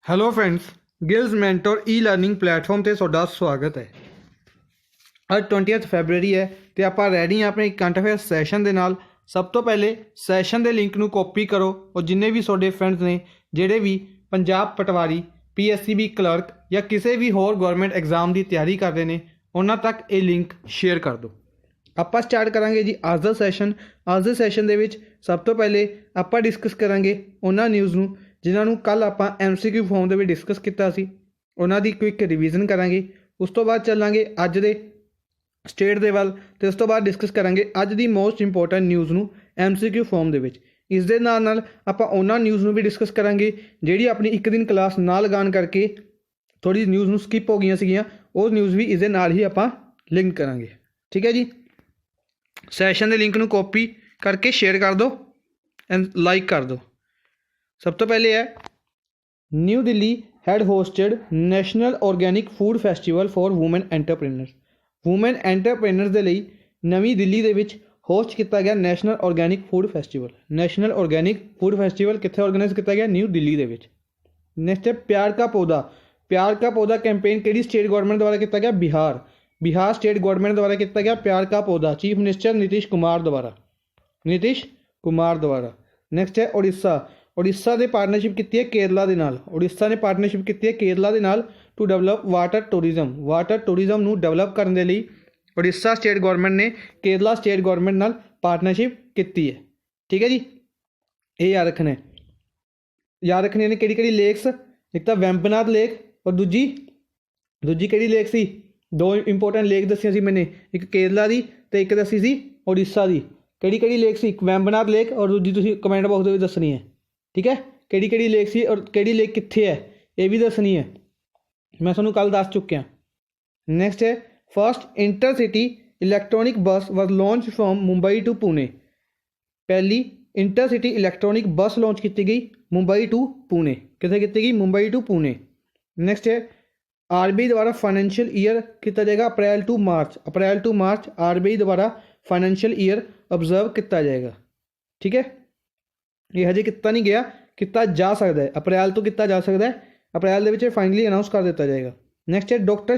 Hello friends, Giles mentor ਈ learning platform ਤੇ ਤੁਹਾਡਾ ਸਵਾਗਤ ਹੈ। ਅੱਜ 20 ਫੈਬਰਰੀ ਹੈ ਤੇ ਆਪਾਂ ਰੈਡੀ ਹਾਂ ਆਪਣੇ ਕਰੰਟ ਅਫੇਅਰ ਸੈਸ਼ਨ ਦੇ ਨਾਲ। ਸਭ ਤੋਂ ਪਹਿਲੇ ਸੈਸ਼ਨ ਦੇ ਲਿੰਕ ਨੂੰ ਕਾਪੀ ਕਰੋ ਔਰ ਜਿੰਨੇ ਵੀ ਤੁਹਾਡੇ ਫਰੈਂਡਸ ਨੇ ਜਿਹੜੇ ਵੀ ਪੰਜਾਬ ਪਟਵਾਰੀ, PSCB ਕਲਰਕ ਜਾਂ ਕਿਸੇ ਵੀ ਹੋਰ ਗਵਰਨਮੈਂਟ ਐਗਜ਼ਾਮ ਦੀ ਤਿਆਰੀ ਕਰਦੇ ਨੇ ਉਹਨਾਂ ਤੱਕ ਇਹ ਲਿੰਕ ਸ਼ੇਅਰ ਕਰ ਦਿਓ। ਆਪਾਂ ਸਟਾਰਟ ਕਰਾਂਗੇ ਜੀ ਅੱਜ ਦਾ ਸੈਸ਼ਨ। ਅੱਜ ਦੇ ਸੈਸ਼ਨ ਦੇ ਵਿੱਚ ਸਭ ਤੋਂ ਪਹਿਲੇ ਆਪਾਂ ਡਿਸਕਸ ਕਰਾਂਗੇ ਉਹਨਾਂ ਨਿਊਜ਼ ਨੂੰ ਜਿਨ੍ਹਾਂ ਨੂੰ ਕੱਲ੍ਹ ਆਪਾਂ MCQ ਫਾਰਮ ਦੇ ਵਿੱਚ ਡਿਸਕਸ ਕੀਤਾ ਸੀ, ਉਹਨਾਂ ਦੀ ਕੁਇਕ ਰਿਵੀਜ਼ਨ ਕਰਾਂਗੇ। ਉਸ ਤੋਂ ਬਾਅਦ ਚੱਲਾਂਗੇ ਅੱਜ ਦੇ ਸਟੇਟ ਦੇ ਵੱਲ ਅਤੇ ਉਸ ਤੋਂ ਬਾਅਦ ਡਿਸਕਸ ਕਰਾਂਗੇ ਅੱਜ ਦੀ ਮੋਸਟ ਇੰਪੋਰਟੈਂਟ ਨਿਊਜ਼ ਨੂੰ MCQ ਫਾਰਮ ਦੇ ਵਿੱਚ। ਇਸ ਦੇ ਨਾਲ ਨਾਲ ਆਪਾਂ ਉਹਨਾਂ ਨਿਊਜ਼ ਨੂੰ ਵੀ ਡਿਸਕਸ ਕਰਾਂਗੇ ਜਿਹੜੀ ਆਪਣੀ ਇੱਕ ਦਿਨ ਕਲਾਸ ਨਾ ਲਗਾਉਣ ਕਰਕੇ ਥੋੜ੍ਹੀ ਨਿਊਜ਼ ਨੂੰ ਸਕਿਪ ਹੋ ਗਈਆਂ ਸੀਗੀਆਂ, ਉਹ ਨਿਊਜ਼ ਵੀ ਇਸ ਦੇ ਨਾਲ ਹੀ ਆਪਾਂ ਲਿੰਕ ਕਰਾਂਗੇ। ਠੀਕ ਹੈ ਜੀ, ਸੈਸ਼ਨ ਦੇ ਲਿੰਕ ਨੂੰ ਕਾਪੀ ਕਰਕੇ ਸ਼ੇਅਰ ਕਰ ਦਿਓ ਐਂਡ ਲਾਈਕ ਕਰ ਦਿਓ। ਸਭ ਤੋਂ ਪਹਿਲੇ ਹੈ New Delhi had hosted national organic food festival for women entrepreneurs. Women entrepreneurs ਦੇ ਲਈ ਨਵੀਂ ਦਿੱਲੀ ਦੇ ਵਿੱਚ ਹੋਸਟ ਕੀਤਾ ਗਿਆ national organic food festival. National organic food festival ਕਿੱਥੇ ਆਰਗੇਨਾਈਜ਼ ਕੀਤਾ ਗਿਆ? ਨਿਊ ਦਿੱਲੀ ਦੇ ਵਿੱਚ। ਨੈਕਸਟ ਹੈ ਪਿਆਰ ਕਾ ਪੌਦਾ। ਪਿਆਰ ਕਾ ਪੌਦਾ ਕੈਂਪੇਨ ਕਿਹੜੀ ਸਟੇਟ ਗਵਰਨਮੈਂਟ ਦੁਆਰਾ ਕੀਤਾ ਗਿਆ? ਬਿਹਾਰ ਸਟੇਟ ਗਵਰਨਮੈਂਟ ਦੁਆਰਾ ਕੀਤਾ ਗਿਆ ਪਿਆਰ ਕਾ ਪੌਦਾ। ਚੀਫ ਮਿਨਿਸਟਰ ਨੀਤੀਸ਼ ਕੁਮਾਰ ਦੁਆਰਾ। ਨੈਕਸਟ ਹੈ ਉੜੀਸਾ ਦੇ ਪਾਰਟਨਰਸ਼ਿਪ ਕੀਤੀ ਹੈ ਕੇਰਲਾ ਦੇ ਨਾਲ। ਉੜੀਸਾ ਨੇ ਪਾਰਟਨਰਸ਼ਿਪ ਕੀਤੀ ਹੈ ਕੇਰਲਾ ਦੇ ਨਾਲ ਟੂ ਡਿਵੈਲਪ ਵਾਟਰ ਟੂਰਿਜ਼ਮ ਨੂੰ ਡਿਵੈਲਪ ਕਰਨ ਦੇ ਲਈ ਉੜੀਸਾ ਸਟੇਟ ਗਵਰਨਮੈਂਟ ਨੇ ਕੇਰਲਾ ਸਟੇਟ ਗਵਰਨਮੈਂਟ ਨਾਲ ਪਾਰਟਨਰਸ਼ਿਪ ਕੀਤੀ ਹੈ। ਠੀਕ ਹੈ ਜੀ, ਇਹ ਯਾਦ ਰੱਖਣੇ ਨੇ ਕਿਹੜੀ ਲੇਕਸ। ਇੱਕ ਤਾਂ ਵੈਂਬਨਾਥ ਲੇਕ ਔਰ ਦੂਜੀ ਕਿਹੜੀ ਲੇਕ ਸੀ? ਦੋ ਇੰਪੋਰਟੈਂਟ ਲੇਕ ਦੱਸੀਆਂ ਸੀ ਮੈਨੇ, ਇੱਕ ਕੇਰਲਾ ਦੀ ਅਤੇ ਇੱਕ ਦੱਸੀ ਸੀ ਉੜੀਸਾ ਦੀ। ਕਿਹੜੀ ਲੇਕ ਸੀ? ਇੱਕ ਵੈਂਬਨਾਥ ਲੇਕ ਔਰ ਦੂਜੀ ਤੁਸੀਂ ਕਮੈਂਟ ਬਾਕਸ ਦੇ ਵਿੱਚ ਦੱਸਣੀ ਹੈ। ਠੀਕ ਹੈ, ਕਿਹੜੀ ਲੇਕ ਸੀ ਔਰ ਕਿਹੜੀ ਲੇਕ ਕਿੱਥੇ ਹੈ ਇਹ ਵੀ ਦੱਸਣੀ ਹੈ, ਮੈਂ ਤੁਹਾਨੂੰ ਕੱਲ੍ਹ ਦੱਸ ਚੁੱਕਿਆ। ਨੈਕਸਟ ਹੈ first intercity electronic bus was launch from Mumbai to Pune. ਪਹਿਲੀ ਇੰਟਰਸਿਟੀ ਇਲੈਕਟ੍ਰੋਨਿਕ ਬੱਸ ਲਾਂਚ ਕੀਤੀ ਗਈ ਮੁੰਬਈ ਟੂ ਪੁਣੇ। ਕਿੱਥੇ ਕੀਤੀ ਗਈ? ਮੁੰਬਈ ਟੂ ਪੁਣੇ। ਨੈਕਸਟ ਹੈ RBI ਦੁਆਰਾ ਫਾਈਨੈਂਸ਼ੀਅਲ ਈਅਰ ਕੀਤਾ ਜਾਏਗਾ ਅਪ੍ਰੈਲ ਟੂ ਮਾਰਚ। RBI ਦੁਆਰਾ ਫਾਈਨੈਂਸ਼ੀਅਲ ਈਅਰ ਅਬਜ਼ਰਵ ਕੀਤਾ ਜਾਏਗਾ। ਠੀਕ ਹੈ, ਇਹ ਹਜੇ ਕੀਤਾ ਨਹੀਂ ਗਿਆ, ਕੀਤਾ ਜਾ ਸਕਦਾ ਹੈ, ਅਪ੍ਰੈਲ ਤੋਂ ਕੀਤਾ ਜਾ ਸਕਦਾ ਹੈ। ਅਪ੍ਰੈਲ ਦੇ ਵਿੱਚ ਫਾਈਨਲੀ ਅਨਾਊਂਸ ਕਰ ਦਿੱਤਾ ਜਾਏਗਾ। ਨੈਕਸਟ ਹੈ doctor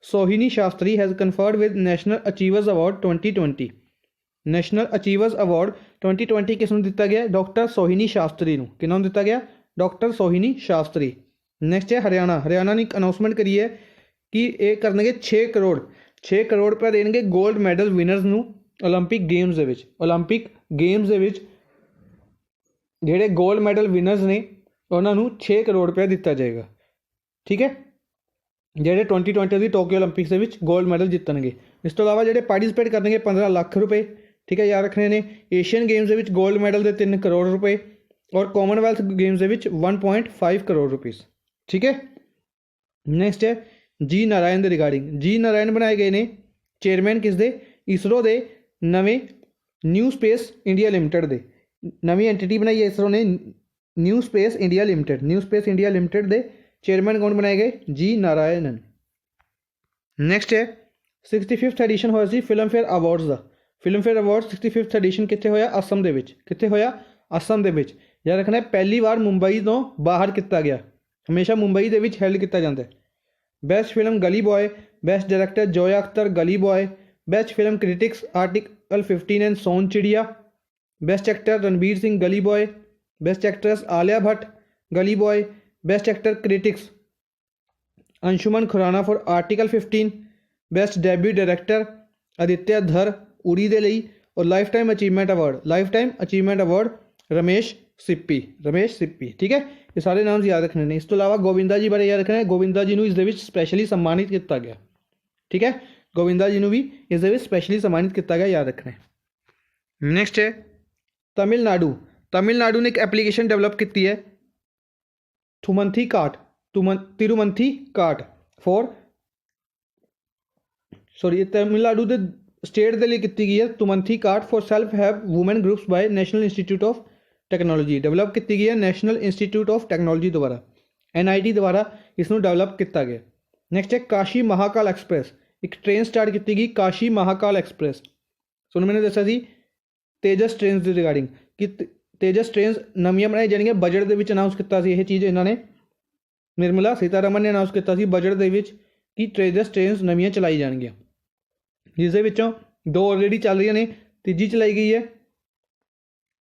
Sohini Shastri has conferred with national achievers award 2020। National achievers award 2020 ਕਿਸ ਨੂੰ ਦਿੱਤਾ ਗਿਆ? ਡਾਕਟਰ ਸੋਹਿਨੀ ਸ਼ਾਸਤਰੀ ਨੂੰ। ਕਿਹਨਾਂ ਨੂੰ ਦਿੱਤਾ ਗਿਆ? ਡਾਕਟਰ ਸੋਹਿਨੀ ਸ਼ਾਸਤਰੀ। ਨੈਕਸਟ ਹੈ ਹਰਿਆਣਾ ਨੇ ਇੱਕ ਅਨਾਊਂਸਮੈਂਟ ਕਰੀ ਹੈ ਕਿ ਇਹ ਕਰਨਗੇ 6 ਕਰੋੜ ਰੁਪਏ ਦੇਣਗੇ ਗੋਲਡ ਮੈਡਲ ਵਿਨਰਸ ਨੂੰ ਓਲੰਪਿਕ ਗੇਮਸ ਦੇ ਵਿੱਚ ਜਿਹੜੇ ਗੋਲਡ ਮੈਡਲ ਵਿਨਰਸ ਨੇ ਉਹਨਾਂ ਨੂੰ 6 ਕਰੋੜ ਰੁਪਏ ਦਿੱਤਾ ਜਾਏਗਾ। ਠੀਕ ਹੈ, ਜਿਹੜੇ 2020 ਦੀ ਟੋਕੀਓ ਓਲੰਪਿਕਸ ਦੇ ਵਿੱਚ ਗੋਲਡ ਮੈਡਲ ਜਿੱਤਣਗੇ। ਇਸ ਤੋਂ ਇਲਾਵਾ ਜਿਹੜੇ ਪਾਰਟੀਸਪੇਟ ਕਰਨਗੇ 15 ਲੱਖ ਰੁਪਏ। ਠੀਕ ਹੈ, ਯਾਦ ਰੱਖਣੇ ਨੇ। ਏਸ਼ੀਅਨ ਗੇਮਸ ਦੇ ਵਿੱਚ ਗੋਲਡ ਮੈਡਲ ਦੇ 3 ਕਰੋੜ ਰੁਪਏ ਔਰ ਕਾਮਨਵੈਲਥ ਗੇਮਸ ਦੇ ਵਿੱਚ 1.5 ਕਰੋੜ ਰੁਪੀਸ। ਠੀਕ ਹੈ, ਨੈਕਸਟ ਹੈ ਜੀ ਨਾਰਾਇਣ ਦੇ ਰਿਗਾਰਡਿੰਗ। ਜੀ ਨਾਰਾਇਣ ਬਣਾਏ ਗਏ ਨੇ ਚੇਅਰਮੈਨ ਕਿਸ ਦੇ? ਇਸਰੋ ਦੇ ਨਵੇਂ ਨਿਊ ਸਪੇਸ ਇੰਡੀਆ ਲਿਮਟਿਡ ਦੇ। ਨਵੀਂ ਐਂਟੀਟੀ ਬਣਾਈ ਹੈ ਇਸਰੋ ਨੇ, ਨਿਊ ਸਪੇਸ ਇੰਡੀਆ ਲਿਮਟਿਡ ਦੇ ਚੇਅਰਮੈਨ ਕੌਣ ਬਣਾਏ ਗਏ? ਜੀ ਨਾਰਾਇਣਨ। ਨੈਕਸਟ ਹੈ 65th ਐਡੀਸ਼ਨ ਹੋਇਆ ਸੀ ਫਿਲਮਫੇਅਰ ਅਵਾਰਡਸ ਦਾ। ਫਿਲਮਫੇਅਰ ਅਵਾਰਡ 65th ਐਡੀਸ਼ਨ ਕਿੱਥੇ ਹੋਇਆ? ਅਸਮ ਦੇ ਵਿੱਚ। ਯਾਦ ਰੱਖਣਾ ਪਹਿਲੀ ਵਾਰ ਮੁੰਬਈ ਤੋਂ ਬਾਹਰ ਕੀਤਾ ਗਿਆ, ਹਮੇਸ਼ਾ ਮੁੰਬਈ ਦੇ ਵਿੱਚ ਹੈਲਡ ਕੀਤਾ ਜਾਂਦਾ ਹੈ। Best film Gully Boy, best director Zoya Akhtar Gully Boy, best film critics Article 15 and Sonchiriya, best actor Ranbir Singh ਗਲੀ Boy, best actress Alia Bhatt Gully Boy, best actor critics Ayushmann Khurrana for Article 15, best debut director Aditya Dhar Uri ਦੇ ਲਈ ਔਰ lifetime achievement award Ramesh Sippy. ਠੀਕ ਹੈ, ਇਹ ਸਾਰੇ ਨਾਮ ਯਾਦ ਰੱਖਣੇ ਨੇ। ਇਸ ਤੋਂ ਇਲਾਵਾ ਗੋਵਿੰਦਾ ਜੀ ਬਾਰੇ ਯਾਦ ਰੱਖਣਾ ਹੈ। ਗੋਵਿੰਦਾ ਜੀ ਨੂੰ ਇਸ ਦੇ ਵਿੱਚ ਸਪੈਸ਼ਲੀ ਸਨਮਾਨਿਤ ਕੀਤਾ ਗਿਆ। ਠੀਕ ਹੈ, ਗੋਵਿੰਦਾ ਜੀ ਨੂੰ ਵੀ ਇਸ ਦੇ ਵਿੱਚ ਸਪੈਸ਼ਲੀ ਸਨਮਾਨਿਤ ਕੀਤਾ ਗਿਆ, ਯਾਦ ਰੱਖਣਾ ਹੈ। ਨੈਕਸਟ ਹੈ ਤਮਿਲਨਾਡੂ ਨੇ ਇੱਕ ਐਪਲੀਕੇਸ਼ਨ ਡਿਵੈਲਪ ਕੀਤੀ ਹੈ ਤਿਰੂਮੰਥੀ ਕਾਟ ਤਮਿਲਨਾਡੂ ਦੇ ਸਟੇਟ ਦੇ ਲਈ ਕੀਤੀ ਗਈ ਹੈ ਤੁਮੰਥੀ ਕਾਟ for self help women groups by national institute of technology. Develop ਕੀਤੀ ਗਈ ਹੈ ਨੈਸ਼ਨਲ ਇੰਸਟੀਚਿਊਟ ਆਫ ਟੈਕਨੋਲੋਜੀ ਦੁਆਰਾ, NIT ਦੁਆਰਾ ਇਸ ਨੂੰ ਡਿਵੈਲਪ ਕੀਤਾ ਗਿਆ। ਨੈਕਸਟ ਹੈ ਕਾਸ਼ੀ ਮਹਾਕਾਲ ਐਕਸਪ੍ਰੈਸ। ਇੱਕ ਟ੍ਰੇਨ ਸਟਾਰਟ ਕੀਤੀ ਗਈ ਕਾਸ਼ੀ ਮਹਾਕਾਲ ਐਕਸਪ੍ਰੈਸ। ਤੁਹਾਨੂੰ ਮੈंने ਦੱਸਿਆ ਸੀ ਤੇਜਸ ਟ੍ਰੇਨ ਦੇ ਰਿਗਾਰਡਿੰਗ ਕਿ तेजस ट्रेनस नवीं बनाई जाएंगी। बजट के अनाउंस किया यह चीज़ इन्होंने, निर्मला सीतारमन ने अनाउंस किया बजट के कि तेजस ट्रेनस नवीं चलाई जाएंगियां, जिस दो ऑलरेडी चल रही ने, तीजी चलाई गई है।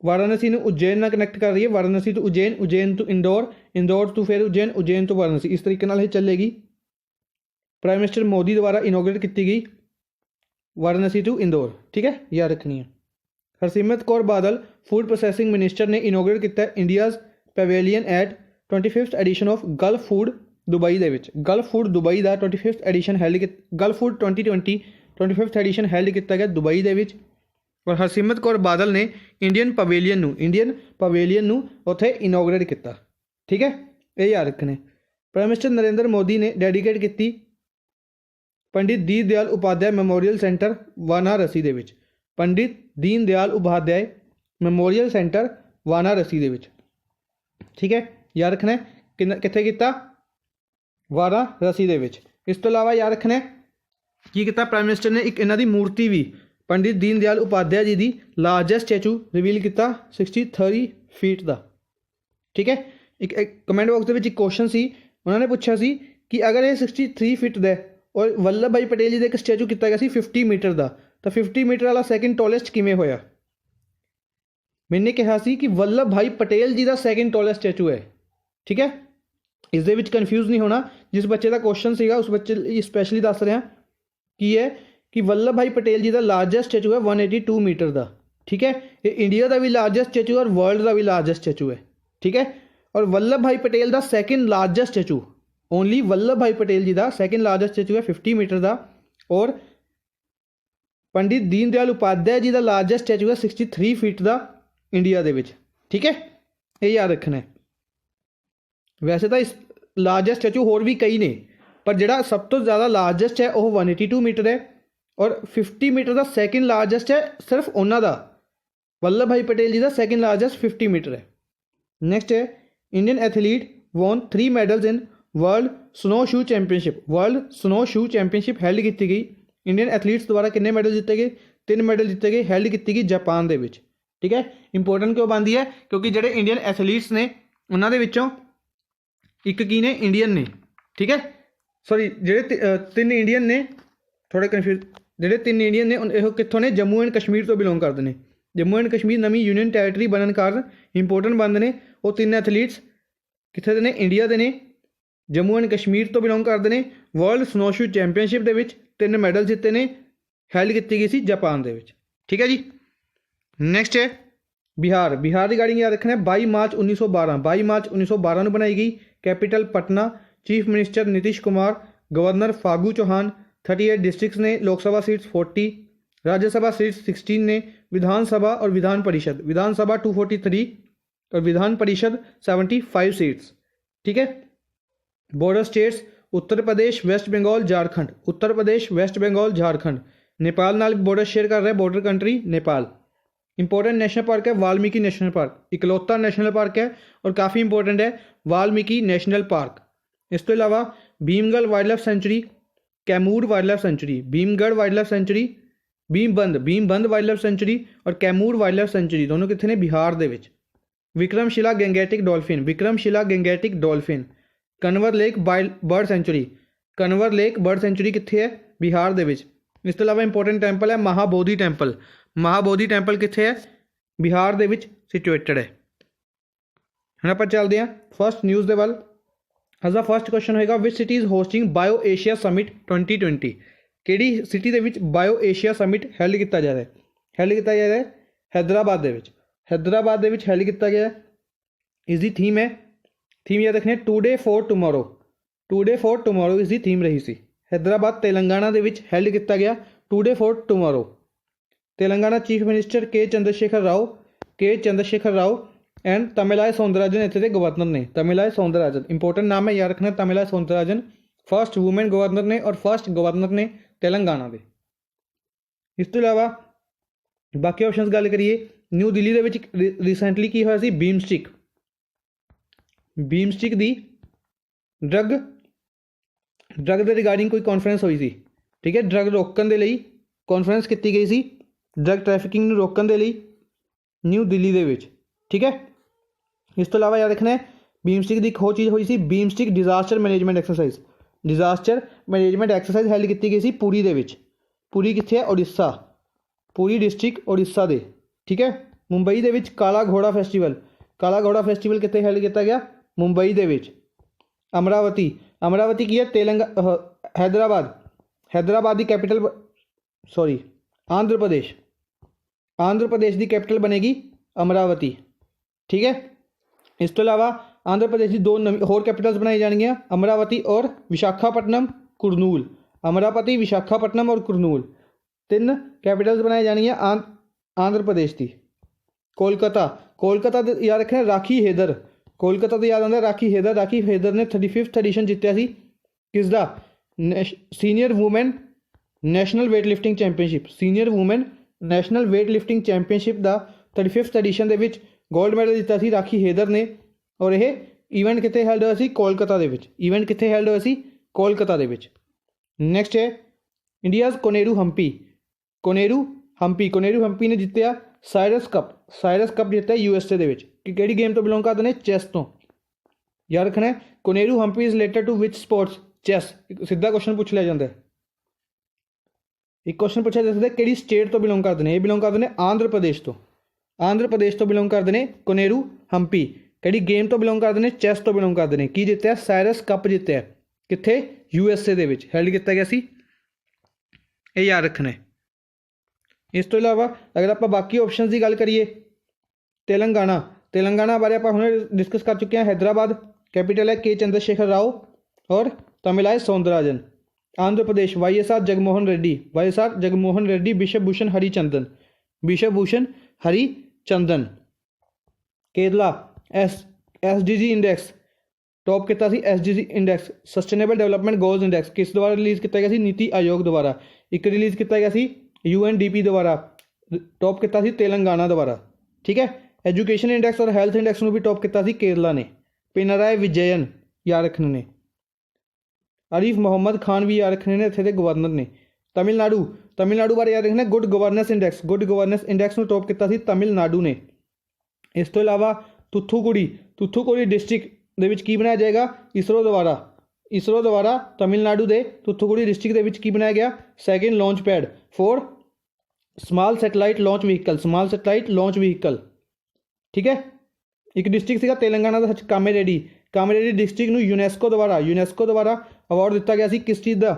वाराणसी ने उज्जैन नाल कनैक्ट कर रही है, Varanasi to Ujjain, Ujjain to Indore, Indore to फिर उज्जैन, उज्जैन टू वाराणसी, इस तरीके नाल चलेगी। प्राइम मिनिस्टर मोदी द्वारा इनोग्रेट की गई वाराणसी टू इंदौर, ठीक है, याद रखनी है। Harsimrat Kaur Badal food processing minister ने इनोग्रेट किया India's pavilion at 25th edition of Gulf Food Dubai they which. Gulf Food Dubai का 25th edition held, Gulf Food 2020 25th edition held किया गया दुबई दे विच। और हरसिमरत कौर बादल ने इंडियन पवेलियन उत्थे इनोग्रेट किया, ठीक है, ये याद रखने। प्राइम मिनिस्टर नरेंद्र मोदी ने डेडिकेट की पंडित दीन दयाल उपाध्याय मैमोरीयल सेंटर वाराणसी दे विच, पंडित दीन दयाल उपाध्याय मैमोरीयल सेंटर वाराणसी दे विच, ठीक है, याद रखना कित्थे किता, वाराणसी दे विच। इस तो इलावा याद रखना की किया प्राइम मिनिस्टर ने एक इन्हां दी मूर्ति भी पंडित दीन दयाल उपाध्याय जी की लार्जेस्ट स्टैचू रिवील किया 63 फीट का, ठीक है। एक कमेंट बॉक्स के क्वेश्चन सी, उन्होंने पूछा सी कि अगर ये 63 फीट का और वल्लभ भाई पटेल जी का एक स्टैचू किया गया 50 मीटर का, तो 50 मीटर वाला सैकेंड टॉलेस्ट किमें होया। मैंने कहा सी कि वल्लभ भाई पटेल जी का सैकेंड टॉलेस्ट स्टैचू है, ठीक है, इस दे विच कन्फ्यूज नहीं होना। जिस बच्चे का क्वेश्चन सीगा उस बच्चे स्पैशली दस रहा कि है कि वल्लभ भाई पटेल जी का लार्जेस्ट स्टैचू है 182 मीटर का, ठीक है, ये इंडिया का भी लार्जेस्ट स्टैचू और वर्ल्ड का भी लार्जेस्ट स्टैचू है, ठीक है। और वल्लभ भाई पटेल का second largest statue, only Vallabh भाई पटेल जी का सैकेंड लार्जेस्ट स्टैचू है 50 मीटर का। और पंडित दीन दयाल उपाध्याय जी का लार्जेस्ट स्टैचू है 63 फीट का इंडिया के, ठीक है, ये याद रखना है। वैसे तो इस लार्जेस्ट स्टैचू होर भी कई ने, पर जोड़ा सब तो ज़्यादा लार्जेस्ट है वह 182 मीटर है, और 50 मीटर का सैकेंड लार्जेस्ट है सिर्फ उन्होंने वल्लभ भाई पटेल जी का सैकेंड लार्जेस्ट 50 मीटर है। नैक्सट है Indian athlete won 3 medals in world snow shoe championship. World snow shoe championship held की गई, इंडियन एथलीट्स द्वारा कितने मेडल जीते गए, 3 मेडल जीते गए, हैल्ड की गई जापान के, ठीक है। इंपोर्टेंट क्यों बनती है, क्योंकि जोड़े इंडियन एथलीट्स ने उन्होंने एक की ने इंडियन ने, ठीक है, सॉरी जोड़े 3 इंडियन ने, थोड़े कन्फ्यूज, जोड़े 3 इंडियन ने यह कितों ने, जम्मू एंड कश्मीर तो बिलोंग करते हैं। Jammu and Kashmir Navi union territory बनने कारण इंपोर्टेंट बनते हैं। वो 3 एथलीट्स कितने ने, इंडिया के ने, जम्मू एंड कश्मीर तो बिलोंग करते हैं। वर्ल्ड स्नो शू चैंपीयनशिप के 3 मैडल जीते ने, हैल्ड की गई सी जापान के, ठीक है जी। नैक्सट है बिहार। बिहार रिगार्डिंग याद रखना है 22 मार्च 1912 में बनाई गई, capital Patna, chief minister Nitish Kumar, governor Phagu Chauhan, 38 districts ने, लोकसभा सीट्स 40, राज्यसभा सीट्स 16 ने, विधानसभा और विधान परिषद, विधानसभा 243 और विधान परिषद 75 सीट्स, ठीक है। Border states Uttar Pradesh, waste Bengal, Jharkhand, Uttar Pradesh, waste Bengal, Jharkhand. Nepal नाल बॉर्डर शेयर कर रहा है, border country Nepal. Important national park है वाल्मीकि नेशनल पार्क, इकलौता नेशनल पार्क है और काफ़ी इंपोर्टेंट है वाल्मीकि नेशनल पार्क। इस तो इलावा Bhimgarh wildlife sanctuary, Kaimur wildlife sanctuary, Bhimgarh wildlife sanctuary, Bhimband wildlife sanctuary और कैमूर वाइल्ड लाइफ सेंचुरी दोनों कितने ने, बिहार दे विच। Vikramshila Gangetic dolphin, Kanwar lake bird sanctuary, Kanwar lake bird sanctuary कितने है, बिहार दे विच। इस तो इलावा इंपोर्टेंट टैंपल है महाबोधि टैंपल, महाबोधि टैंपल कितने है, बिहार दे विच सिचुएटेड है। हम आप चलते हैं फर्स्ट न्यूज़ के वाल। अज द फर्स्ट क्वेश्चन होगा which city is hosting BioAsia summit 2020। किहड़ी सिटी दे विच बायो एशिया समिट हैल्ड किया जा रहा है, हैदराबाद दे विच, हैदराबाद दे विच हैल्ड किया गया है। इसकी थीम है, थीम याद रखनी है today for tomorrow, today for tomorrow इसकी थीम रही सी। हैदराबाद तेलंगाना दे विच हैल्ड किया गया today for tomorrow. Telangana chief minister के चंद्रशेखर राव एंड तमिलाय सौंदरराजन इतने गवर्नर ने, तमिलाय सौंदरराजन इंपोर्टेंट नाम है याद रखना, तमिलाय सौंदरराजन फर्स्ट वूमेन गवर्नर ने और फर्स्ट गवर्नर ने तेलंगाना के। इस तो इलावा बाकी ऑप्शन गल करिए, न्यू दिल्ली के रिसेंटली की होया सी बीमस्टिक दी ड्रग के रिगार्डिंग कोई कॉन्फ्रेंस हुई सी, ठीक है, ड्रग रोकने के लिए कॉन्फ्रेंस की गई सी, ड्रग ट्रैफिकिंग रोकने के लिए न्यू दिल्ली के विच, ठीक है। इस तो इलावा याद रखना है बीमस्टिक की एक होर चीज़ हुई सी BIMSTEC disaster management exercise. Disaster management exercise held की गई सी पुरी दे विच। पुरी कित्थे है? उड़ीसा। पुरी डिस्ट्रिक्ट उड़ीसा दे। ठीक है। मुंबई दे विच काला घोड़ा फैसटीवल। काला घोड़ा फैसटीवल कित्थे हैल्ड किया गया? मुंबई दे विच। अमरावती। अमरावती की है हैदराबाद। हैदराबाद की कैपिटल सॉरी आंध्र प्रदेश। आंध्र प्रदेश की कैपिटल बनेगी अमरावती। ठीक है। इस तो इलावा आंध्र प्रदेश की दो नवी होर कैपिटल्स बनाई जाएंगियां अमरावती और विशाखापट्टनम कुरनूल। अमरावती विशाखापट्टनम और कुरनूल तीन कैपिटल्स बनाई जाएंगियां आंध्र प्रदेश की। कोलकाता। कोलकाता याद रखना राखी हैदर। कोलकाता तो याद आता राखी हैदर। राखी हैदर ने 35th एडिशन जितया सी किसका? Senior women national weight lifting championship. Senior women national weight lifting championship का 35th एडिशन के गोल्ड मैडल दिता सी राखी हैदर ने। और यह ईवेंट कितने हैल्ड होया सी? कोलकाता दे विच। ईवेंट कितने हैल्ड होया सी? कोलकाता दे विच। नैक्सट है इंडियाज़ कोनेरू हम्पी। कोनेरू हम्पी। कोनेरू हम्पी ने जितया साइरस कप। साइरस कप जितया USA दे विच। कि केड़ी गेम तो बिलोंग करते हैं? चैस तो। याद रखना है Koneru Humpy is related to which sports? Chess. सीधा क्वेश्चन पूछ लिया जाता है। एक क्वेश्चन पूछा जा सकता है कि स्टेट तो बिलोंग करते हैं? ये बिलोंग करते हैं आंध्र प्रदेश तो। आंध्र प्रदेश तो बिलोंग करते हैं कोनेरू हम्पी। कि गेम तो बिलोंग करते हैं? चैस तो बिलोंग करते हैं। की जितया? साइरस कप जितया कितने? USA दे विच हैल्ड किया गया सी। ये याद रखना है। इस तो इलावा अगर आप बाकी ऑप्शन की गल करिए तेलंगाना। तेलंगाना बारे आप हमने डिस्कस कर चुके हैं। हैदराबाद कैपिटल है के चंद्रशेखर राव और Tamilisai Soundararajan. Andhra Pradesh YSR Jaganmohan Reddy. YSR Jaganmohan Reddy. Biswabhusan Harichandan. Biswabhusan Harichandan. Kerala SDG index top किया SDG index sustainable development goals index किस द्वारा रिलीज़ किया गया? नीति आयोग द्वारा। एक रिलीज़ किया गया UNDP द्वारा। टॉप किया तेलंगाना द्वारा। ठीक है। एजुकेशन इंडेक्स और हैल्थ इंडेक्स में भी टॉप किया केरला ने। पिनराई विजयन याद रखने ने। आरिफ मोहम्मद खान भी याद रखने ने इत्थे दे गवर्नर ने। तमिलनाडु। तमिलनाडु बारे याद रखना good governance index. Good governance index में टॉप किया तमिलनाडु ने। इस तो इलावा तुथुकुड़ी। तुथुकुड़ी डिस्ट्रिक्ट दे विच की बनाया जाएगा? इसरो द्वारा। इसरो द्वारा तमिलनाडु के तुथुकुड़ी डिस्ट्रिक्ट दे विच की बनाया गया? Second launch pad for small satellite launch vehicle. Small satellite launch vehicle. ठीक है। एक डिस्ट्रिक्ट सीगा तेलंगाना का कामारेड्डी। कामारेड्डी डिस्ट्रिक्ट यूनेस्को द्वारा अवार्ड दिता गया सी किस चीज़ का?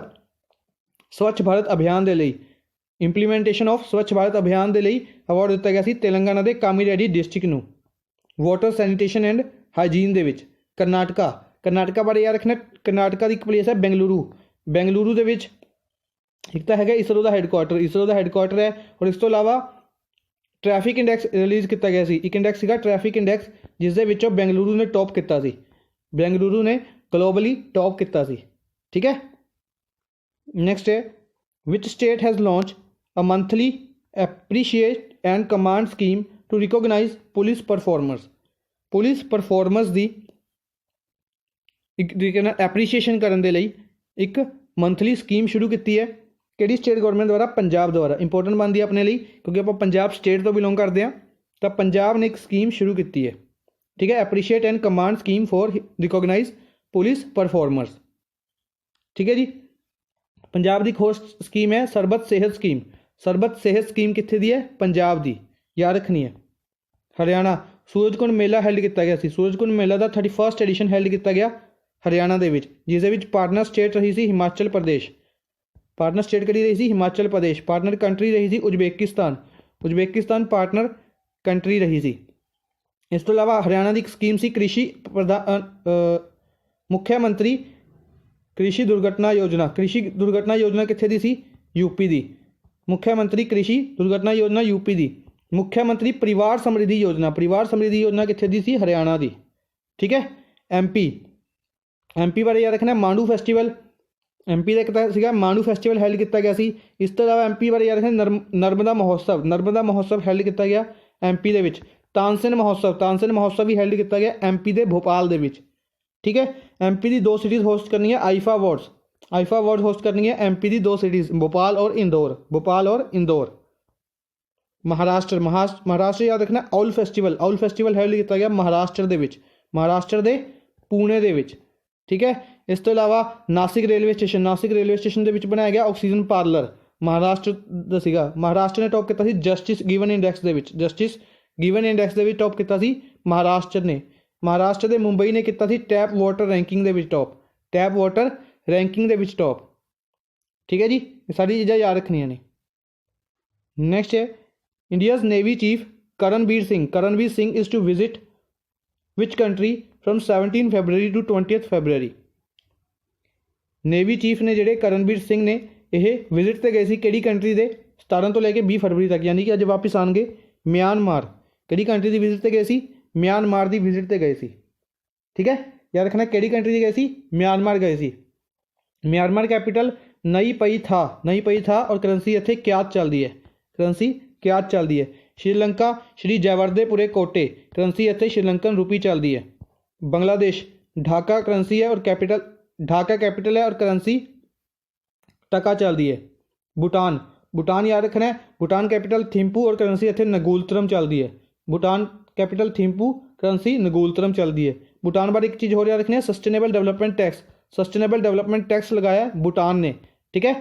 स्वच्छ भारत अभियान के लिए। इंप्लीमेंटेशन ऑफ स्वच्छ भारत अभियान के लिए अवार्ड दिता गया सी तेलंगाना के कामारेड्डी डिस्ट्रिक्ट नूं। वाटर सैनीटेशन एंड हाइजीन दे विच। कर्नाटका। कर्नाटका बारे याद रखना कर्नाटका की एक प्लेस है बेंगलुरु। बेंगलुरु दे विच एक तो है इसरो का हैडकुआटर। इसरो का हैडकुआटर है। और इस तो इलावा ट्रैफिक इंडेक्स रिलीज़ किया गया सी। एक इंडेक्स सीगा ट्रैफिक इंडेक्स जिस दे विचों बेंगलुरु ने टॉप किया सी। बेंगलुरु ने ग्लोबली टॉप किया सी। ठीक है। नैक्सट है which state has launch a monthly appreciate and command scheme to recognise police performers. Police performers की एप्रीशिएशन करने के लिए एक मंथली स्कीम शुरू की है कि स्टेट गवर्नमेंट द्वारा? पंजाब द्वारा। इंपोर्टेंट बनती है अपने लिए क्योंकि आप पंजाब स्टेट तो बिलोंग करते हैं। तो पंजाब ने एक स्कीम शुरू की है। ठीक है। Appreciate and command scheme for recognise police performers. ठीक है जी। पंजाब की एक होर स्कीम है सरबत सेहत स्कीम। सरबत सेहत स्कीम कित्थे दी है? पंजाब की। याद रखनी है। हरियाणा सूरजकुंड मेला हैल्ड किया गया सी। सूरजकुंड मेला का 31st एडिशन हैल्ड किया गया हरियाणा के जिस पार्टनर स्टेट रही सी हिमाचल प्रदेश। पार्टनर स्टेट कड़ी रही सी हिमाचल प्रदेश। पार्टनर कंट्री रही सी उज्बेकिस्तान। उज्बेकिस्तान पार्टनर कंट्री रही सी। इस तो इलावा हरियाणा की एक स्कीम सी कृषि मुख्यमंत्री कृषि दुर्घटना योजना। कृषि दुर्घटना योजना कित्थे दी सी? यूपी की। मुख्यमंत्री कृषि दुर्घटना योजना यूपी की। मुख्यमंत्री परिवार समृद्धि योजना। परिवार समृद्धि योजना कित्थे दी सी? हरियाणा की। ठीक है। MP बारे याद रखना मांडू फैसटीवल। MP का एक सीगा मांडू फैसटीवल हैल्ड किया गया सी। इस तो इलावा MP बारे याद रखना नर्मदा महोत्सव। नर्मदा महोत्सव हैल्ड किया गया MP दे विच। तानसेन महोत्सव भी हैल्ड किया गया MP दे भोपाल दे विच। ठीक है। MP की 2 सिटीज़ होस्ट करनी है आईफा अवार्ड्स होस्ट करनी है MP की 2 सिटीज़ भोपाल और इंदौर। महाराष्ट्र याद रखना। आउल फैसटिवल हैल्ड किया गया महाराष्ट्र दे पुणे दे विच, ठीक है। इस तो इलावा नासिक रेलवे स्टेशन दे विच बनाया गया ऑक्सीजन पार्लर, महाराष्ट्र दा सीगा। महाराष्ट्र ने टॉप किया जस्टिस गिवन इंडैक्स दे विच टॉप किया महाराष्ट्र ने। महाराष्ट्र दे मुंबई ने किया टैप वाटर रैंकिंग दे विच टॉप, टॉप, ठीक है जी। ये सारी चीज़ां याद रखनियां ने। नेक्स्ट है India's navy chief Karambir Singh is to visit which country from 17 फरवरी टू 20 फरवरी। नेवी चीफ ने जिहड़े करणबीर सिंह ने यह विजिट ते गए सी किहड़ी कंट्री दे 17 तो लैके 20 फरवरी तक, यानी कि अज वापस आएंगे म्यांमार। किहड़ी कंट्री की विजिट ते गए सी? म्यांमार की विजिट ते गए सी, ठीक है। याद रखना किहड़ी कंट्री की गए सी? म्यांमार गए सी। म्यांमार कैपिटल नई पई था और करंसी इत्थे क्यात चलती है। श्रीलंका श्री जयवर्धेपुरे कोटे, करंसी इत्थे श्रीलंकन रूपी चलती है। बांग्लादेश ढाका करंसी है और कैपिटल है और करंसी टका चलती है। भूटान याद रखना है, भूटान कैपिटल थिम्पू और करंसी इत्थे नगूलतरम चलती है। भूटान कैपिटल थिम्पू, करंसी नगूलतरम चलती है। भूटान बारे एक चीज़ हो याद रखनी है, सस्टेनेबल डेवलपमेंट टैक्स लगाया भूटान ने, ठीक है।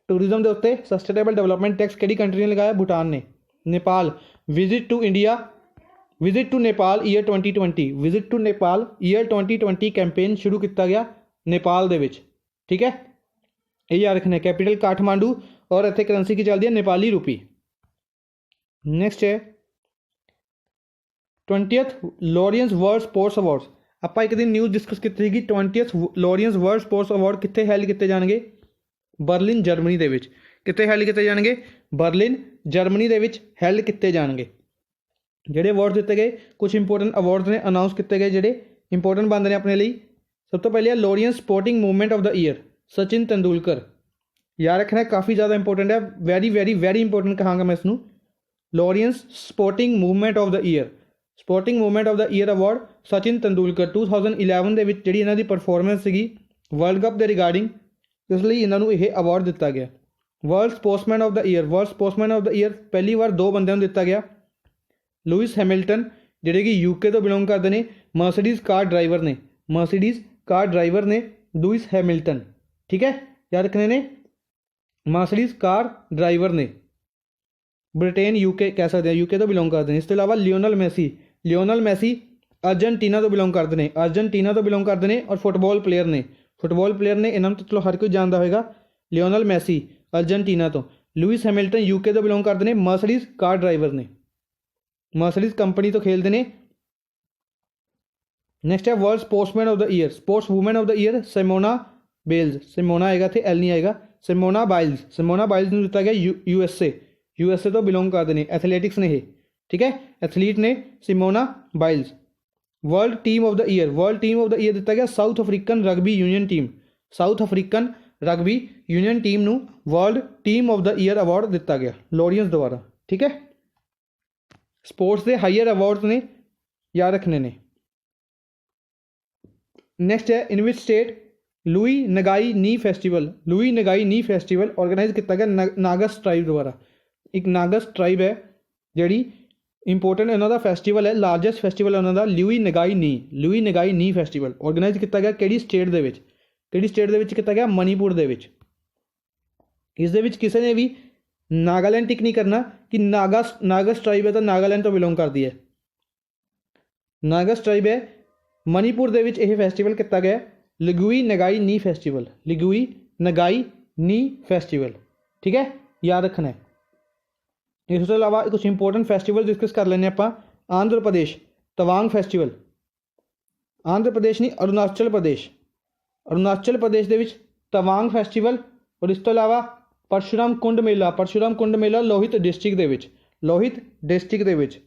टूरिज्म के उत्ते सस्टेनेबल डेवलपमेंट टैक्स किहड़ी कंट्री ने लगाया? भूटान ने। Nepal visit to Nepal year 2020 campaign शुरू किया गया नेपाल दे विच, ठीक है। ये याद रखना है। कैपिटल काठमांडू और इत्थे करंसी की चलती है नेपाली रूपी। नेक्स्ट है 20th Laureus world sports awards. आप एक दिन न्यूज़ डिस्कस की थी कि 20th Laureus world sports award कितने हैल्ड किए जाएंगे? बर्लिन जर्मनी दे विच। कितने हैल्ड किए जाएंगे? बर्लिन जर्मनी दे विच हैल्ड किए जाएंगे। ਜਿਹੜੇ अवार्ड दिते गए, कुछ इंपोर्टेंट अवार्ड ने अनाउंस किए गए ਜਿਹੜੇ इंपोर्टेंट बनते हैं अपने लिए। सब तो पहले Laureus sporting movement of the year Sachin Tendulkar. याद रखना है, काफ़ी ज़्यादा इंपोर्टेंट है, वेरी वेरी वेरी इंपोर्टेंट कहांगा मैं इसनूं। Laureus sporting movement of the year award Sachin Tendulkar 2011 ਦੇ ਵਿੱਚ ਜਿਹੜੀ ਇਹਨਾਂ ਦੀ ਪਰਫਾਰਮੈਂਸ ਸੀਗੀ वर्ल्ड कप के रिगार्डिंग, इसलिए इन्होंने यह अवार्ड दिता गया। World sportsman of the year पहली बार 2 बंदों को दिता गया। लुइस हैमिल्टन जिहड़े कि यूके तो बिलोंग करते हैं, मर्सिडीज़ कार ड्राइवर ने लुइस हैमिल्टन, ठीक है। याद रखने ने मर्सिडीज़ कार ड्राइवर ने, ब्रिटेन यूके कह सकते हैं, यूके तो बिलोंग करते हैं। इस तो इलावा लियोनल मैसी अर्जेंटीना तो बिलोंग करते हैं, और फुटबॉल प्लेयर ने इन्होंने तो चलो हर कोई जानता होगा। लियोनल मैसी अर्जेंटीना तो, लुइस हैमिल्टन यूके तो बिलोंग करते हैं, मर्सिडीज़ कार ड्राइवर ने, मर्सिडीज़ कंपनी तो खेलते हैं। नेक्स्ट है world sports women of the year Simona आएगा थे, एल नहीं आएगा। सिमोना बाइल्स ने दिता गया यूएसए तो बिलोंग करते हैं, एथलैटिक्स ने, ठीक है, एथलीट ने Simone Biles. World team of the year दिता गया south african rugby union team नूं world team of the year award दिता गया लॉरियंस द्वारा, ठीक है। स्पोर्ट्स के हाईयर अवार्ड्स ने याद रखने ने। नेक्स्ट है in which state Lui Ngai Ni festival organize किया गया नागस ट्राइब द्वारा। एक नागस ट्राइब है जिहड़ी इंपोर्टेंट इन्हों फैसटिवल है, लार्जेस्ट फैसटिवल इन्हों लुई नगाई नी फैसटिवल ऑर्गेनाइज किया गया किहड़ी स्टेट दे विच किया गया? मणिपुर दे विच। इस दे विच किसी ने भी नागालैंड टिक नहीं करना कि नागस ट्राइब है तो नागालैंड तो बिलोंग करती है। नागस ट्राइब है, मणिपुर दे विच यह फैसटिवल किया गया लिगुई नगाई नी फैसटिवल, ठीक है, याद रखना है। इस तो इलावा कुछ इंपोर्टेंट फैसटिवल डिस्कस कर लेने आप। आंध्र प्रदेश तवांग फैसटिवल, अरुणाचल प्रदेश दे विच तवांग फैसटिवल। और इस तो इलावा परशुराम कुंड मेला लोहित डिस्ट्रिक्ट दे विच।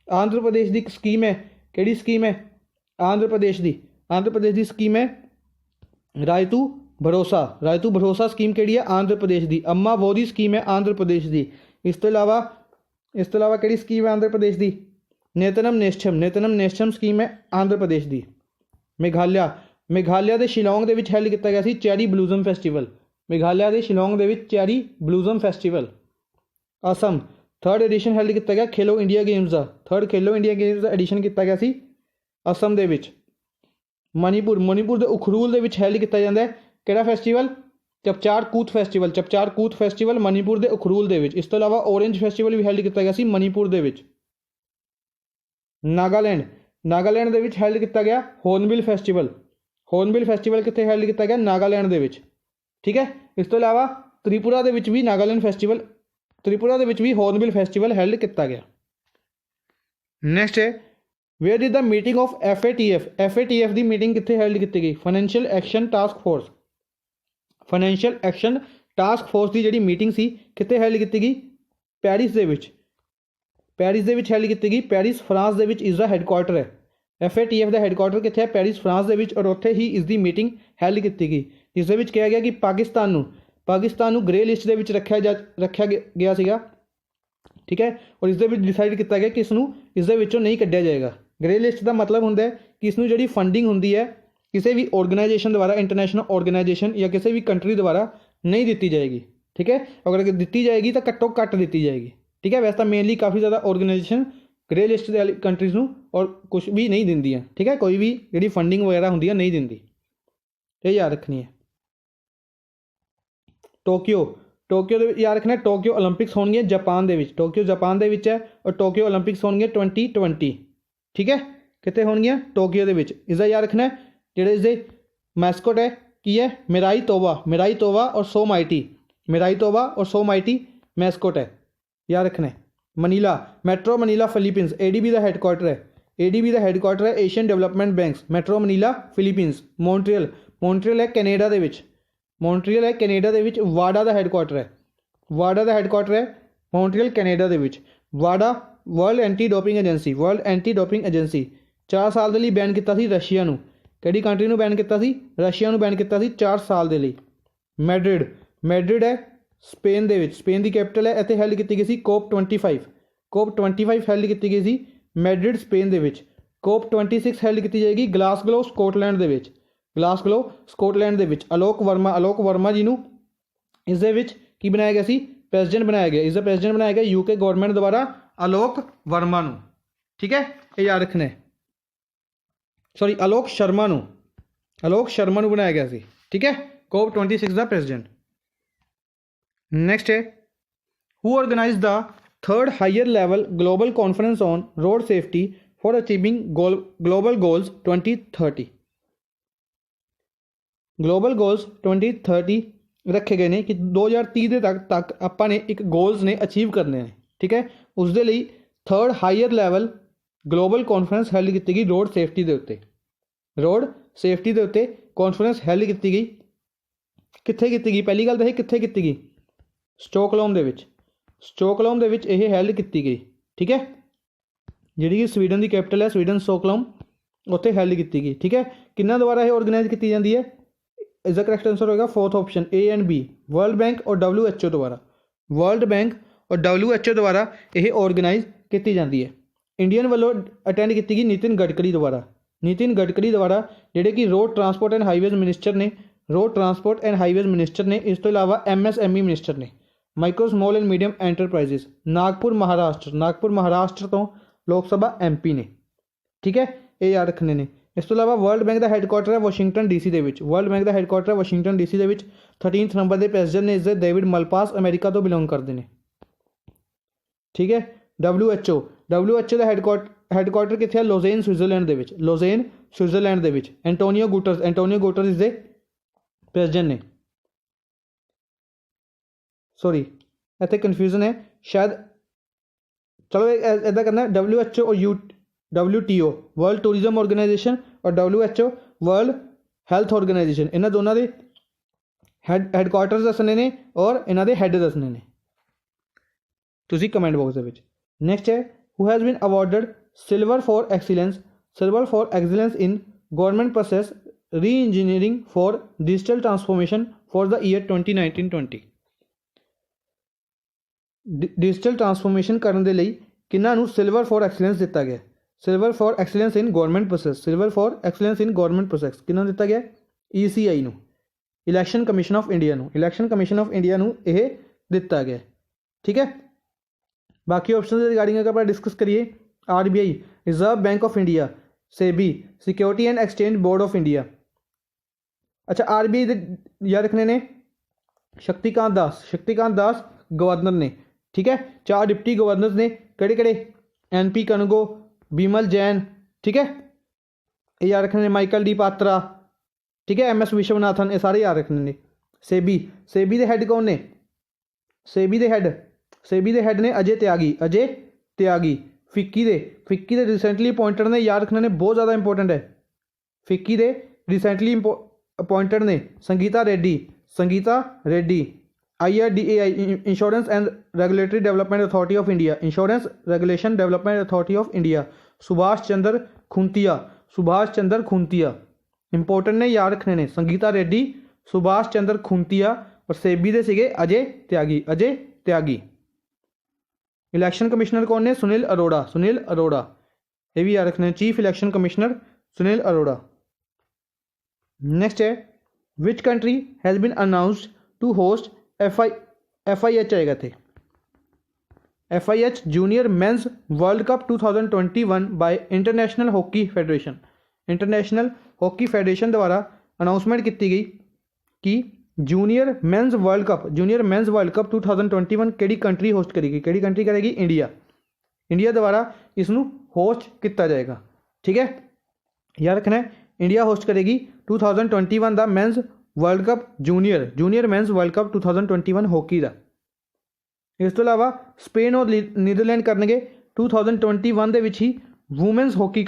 आंध्र प्रदेश की एक स्कीम है, किहड़ी स्कीम है? आंध्र प्रदेश की स्कीम है रायतू भरोसा स्कीम किहड़ी है? आंध्र प्रदेश की। अम्मा बोरी स्कीम है आंध्र प्रदेश की। इस तो इलावा किहड़ी स्कीम है आंध्र प्रदेश की? नेतनम नेस्टम स्कीम है आंध्र प्रदेश की। मेघालय के शिलोंग के हैल्ड किया गया सी cherry blossom festival. Assam third edition held किया गया खेलो इंडिया गेम्स का, थर्ड खेलो इंडिया गेम्स का एडिशन किया गया सी असम दे विच। मणिपुर के उखरूल के हैल्ड किया जाता है किहड़ा फैसटीवल, चपचार कूथ फैसटीवल, चपचार कूथ फैसटीवल मणिपुर के उखरूल के विच। इस तो इलावा ऑरेंज फैसटीवल भी हैल्ड किया गया सी मणिपुर के विच। नागालैंड के विच हैल्ड किया गया हॉर्नबिल फैसटीवल, हॉर्नबिल फैसटीवल कितने हैल्ड किया गया नागालैंड के विच, ठीक है। इस तो इलावा त्रिपुरा के विच भी नागालैंड फैसटीवल, त्रिपुरा के विच भी हॉर्नबिल फैसटीवल हैल्ड किया गया। नैक्सट है where is the meeting of FATF की मीटिंग कितने हैल्ड की गई, financial action task force, financial action task force की जी मीटिंग सी कितने हैल्ड की गई, पैरिस के विच, पैरिस के विच हैल्ड की गई। पैरिस फ्रांस के विच इसका हैडकुआटर है, FATF का हैडकुआटर कितने है पैरिस फ्रांस के विच, और उत्थे ही इसकी मीटिंग हैल्ड की गई, जिस दे कहा गया कि पाकिस्तान ग्रे लिस्ट के विच रखा गया सीगा, ठीक है। और इस डिसाइड किया गया कि इसके विचों नहीं कढ़िया जाएगा। ग्रे लिस्ट का मतलब होंदा है कि इसनूं जिहड़ी फंडिंग होंदी है किसी भी ऑर्गेनाइजेशन द्वारा, इंटरनेशनल ऑर्गेनाइजेशन या किसी भी कंट्री द्वारा नहीं दी जाएगी, ठीक है। अगर दी जाएगी तो घट्टों घट्ट दी जाएगी, ठीक है। वैसे तो मेनली काफ़ी ज़्यादा ऑर्गेनाइजेशन ग्रे लिस्ट वाली कंट्रीज़ नूं और कुछ भी नहीं दिंदी, ठीक है। कोई भी जिहड़ी फंडिंग वगैरह होंदी है नहीं दिंदी, ये याद रखनी है। टोक्यो याद रखना, टोक्यो ओलंपिक्स होंगे जापान के, टोक्यो जापान के है, और टोक्यो ओलंपिक्स होंगे 2020, ठीक है। कितने होंगे टोक्यो के, इसका याद रखना है जोड़े इसके मैस्कोट है की है मिराई तोवा और सो माइटी मैस्कोट है, याद रखना है। मेट्रो मनीला फिलीपींस ADB का हैडकुआटर है, ADB का हैडकुआटर है Asian development banks, metro Manila Philippines. Montreal है कैनेडा के, मॉन्ट्रियल है कैनेडा के, वाडा का हैडकुआटर है, वाडा का हैडकुआटर है मॉन्ट्रियल कैनेडा के। वाडा वर्ल्ड एंटी डोपिंग एजेंसी 4 साल के लिए बैन किया रशिया नूं, किहड़ी कंट्री नूं बैन किया, रशिया नूं बैन किया 4 साल के लिए। मैड्रिड है स्पेन के, स्पेन की कैपिटल है, इत्थे हैल्ड की गई सी COP25 हैल्ड की गई सी मैड्रिड स्पेन के। COP26 हैल्ड की जाएगी ग्लासगो स्कॉटलैंड के, ग्लासगो स्कॉटलैंड के। आलोक वर्मा जी नूं इस दे विच की बनाया गया सी प्रेजिडेंट बनाया गया, इसका प्रेजिडेंट बनाया गया UK गवर्नमेंट द्वारा आलोक वर्मा नूं, ठीक है। ये याद रखना है, सॉरी आलोक शर्मा नूं बनाया गया सी, ठीक है। COP26 का प्रेजिडेंट। नैक्सट है who organise the third higher level global conference on road safety for achieving global goals 2030। Global goals 2030 रखे गए हैं कि 2030 तक आपां ने एक गोल्स ने अचीव करने हैं, ठीक है। उसके लिए third higher level global conference held की गई रोड सेफ्टी के उत्ते, रोड सेफ्टी के उत्ते कॉन्फ्रेंस हैल्ड की गई। कित्थे की गई, पहली गल तो यह कित्थे की गई, स्टॉकहोम दे विच यह हैल्ड की गई, ठीक है। जिहड़ी कि स्वीडन की कैपिटल है, स्वीडन स्टॉकहोम, उत्थे हैल्ड की गई, ठीक है। किन्ना द्वारा यह ऑर्गेनाइज की जाती है, इसका करेक्ट आंसर होगा 4th option A and B, world bank और WHO द्वारा, वर्ल्ड बैंक और WHO द्वारा यह ऑर्गेनाइज की जाती है। इंडियन वालों अटेंड की गई नितिन गडकरी द्वारा, जिहड़े कि road transport and highways minister ने, इस तो इलावा MSME मिनिस्टर ने। Micro small and medium enterprises Nagpur Maharashtra तो लोक सभा MP ने, ठीक है। ये याद रखने ने। इस तो इलावा वर्ल्ड बैंक का हैडकुआटर है वाशिंगटन DC के, वर्ल्ड बैंक का हैडकुआटर है वाशिंगटन DC के। 13th नंबर के प्रेजिडेंट ने इसके डेविड मलपास अमेरिका तो बिलोंग करते हैं, ठीक है। WHO का हैडकुआटर कितने है लोजेन स्विट्जरलैंड के। एंटोनियो गुटरस इसके प्रेजिडेंट ने, सॉरी इतने कन्फ्यूजन है शायद, चलो इदा करना WHO और WTO वर्ल्ड टूरिज्म ऑर्गेनाइजेशन और WHO वर्ल्ड हैल्थ ऑर्गेनाइजेशन, इन्होंने दोनों के हैडकुआटर्स दसने ने और इन्हों के हैड दसने ने, तुसी कमेंट बॉक्स के। नैक्सट है who has been awarded silver for excellence in government process re engineering for digital transformation for the year 2019-20। Digital transformation करने के लिए किन्हां नूं सिल्वर फॉर एक्सीलेंस दिता गया, silver for excellence in government process किन्हां दिता गया, ECI नूं, इलैक्शन कमीशन ऑफ इंडिया नूं, यह दिता गया, ठीक है। बाकी ऑप्शन के रिगार्डिंग अगर आप डिस्कस करिए, RBI reserve bank of India, SEBI security and exchange board of India. अच्छा RBI याद रखने ने शक्तिकांत दास गवर्नर ने, ठीक है। 4 डिप्टी गवर्नर्स ने केड़े केड़े, NP कनगो, बिमल जैन, ठीक है, ये याद रखने ने, माइकल डी पात्रा, ठीक है, MS विश्वनाथन, ये सारे याद रखने ने। सेबी दे हैड कौन ने, सेबी दे हैड ने अजय त्यागी। फिक्की दे रिसेंटली अपॉइंटेड ने, याद रखने ने, बहुत ज़्यादा इंपॉर्टेंट है। फिक्की दे रिसेंटली अपॉइंटेड ने Sangeeta Reddy. IRDAI insurance and regulatory development authority of India, insurance regulation development authority of India, Subhash Chandra Khuntia important ने, याद रखने ने, संगीता रेड्डी, सुभाष चंद्र खुंतिया। और सेबी दे सीगे अजय त्यागी। इलेक्शन कमिश्नर कौन ने, सुनील अरोड़ा, ये भी याद रखने ने, chief election commissioner Sunil Arora. Next है, which country has been announced to host FIH आएगा थे, FIH junior men's world cup 2021 by international hockey federation द्वारा अनाउंसमेंट की गई कि जूनियर मेंस वर्ल्ड कप 2021 केड़ी कंट्री होस्ट करेगी, इंडिया द्वारा इसनू होस्ट किया जाएगा, ठीक है। याद रखना है, इंडिया होस्ट करेगी 2021 का mains world cup junior men's world cup 2021 hockey का। इस तो अलावा स्पेन और नीदरलैंड करनगे 2021 के ही वूमेंस हॉकी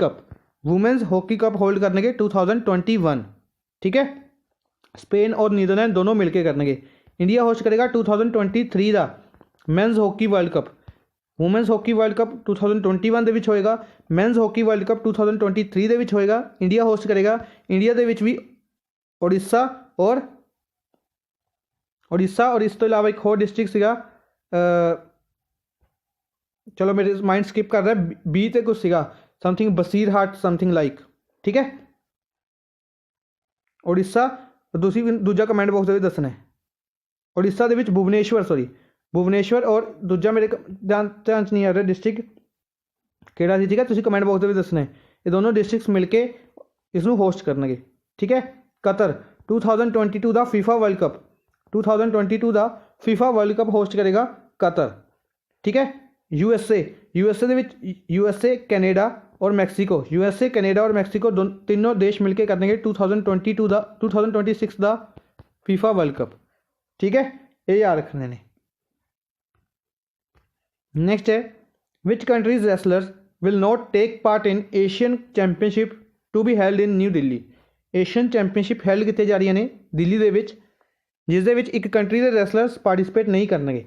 कप होल्ड करनगे 2021, ठीक है। स्पेन और नीदरलैंड दोनों मिलकर करनगे। इंडिया होस्ट करेगा 2023 का men's hockey world cup. Women's hockey world cup 2021 के होएगा, मेंस हॉकी वर्ल्ड कप 2023 के होएगा। इंडिया होस्ट करेगा, इंडिया के भी उड़ीसा और इस तो इलावा एक होर डिस्ट्रिक्ट सीगा, चलो मेरे माइंड स्किप कर रहा है, बी ते कुछ सीगा समथिंग बसीरहाट समथिंग लाइक, ठीक है। उड़ीसा दूजा कमेंट बॉक्स में दसना है। उड़ीसा के भुवनेश्वर और दूजा मेरे ध्यान च नहीं आ रहा डिस्ट्रिक्ट केड़ा सी, ठीक है, तुसीं कमेंट बॉक्स में दसना है। ये दोनों डिस्ट्रिक्ट्स मिलके इसनू होस्ट करनगे, ठीक है। कतर 2022 का फीफा वर्ल्ड कप 2022 का फीफा वर्ल्ड कप होस्ट करेगा कतर, ठीक है। यूएसए कैनेडा और मैक्सीको तीनों देश मिलकर करेंगे 2026 का फीफा वर्ल्ड कप, ठीक है। ये याद रखने ने। नेक्स्ट है, which countries wrestlers will not take part in Asian championship to be held in new Delhi. Asian championship held कितने जा रही ने दिल्ली दे विच, जिस दे विच एक कंट्री के रेसलर्स पार्टिसिपेट नहीं करनगे।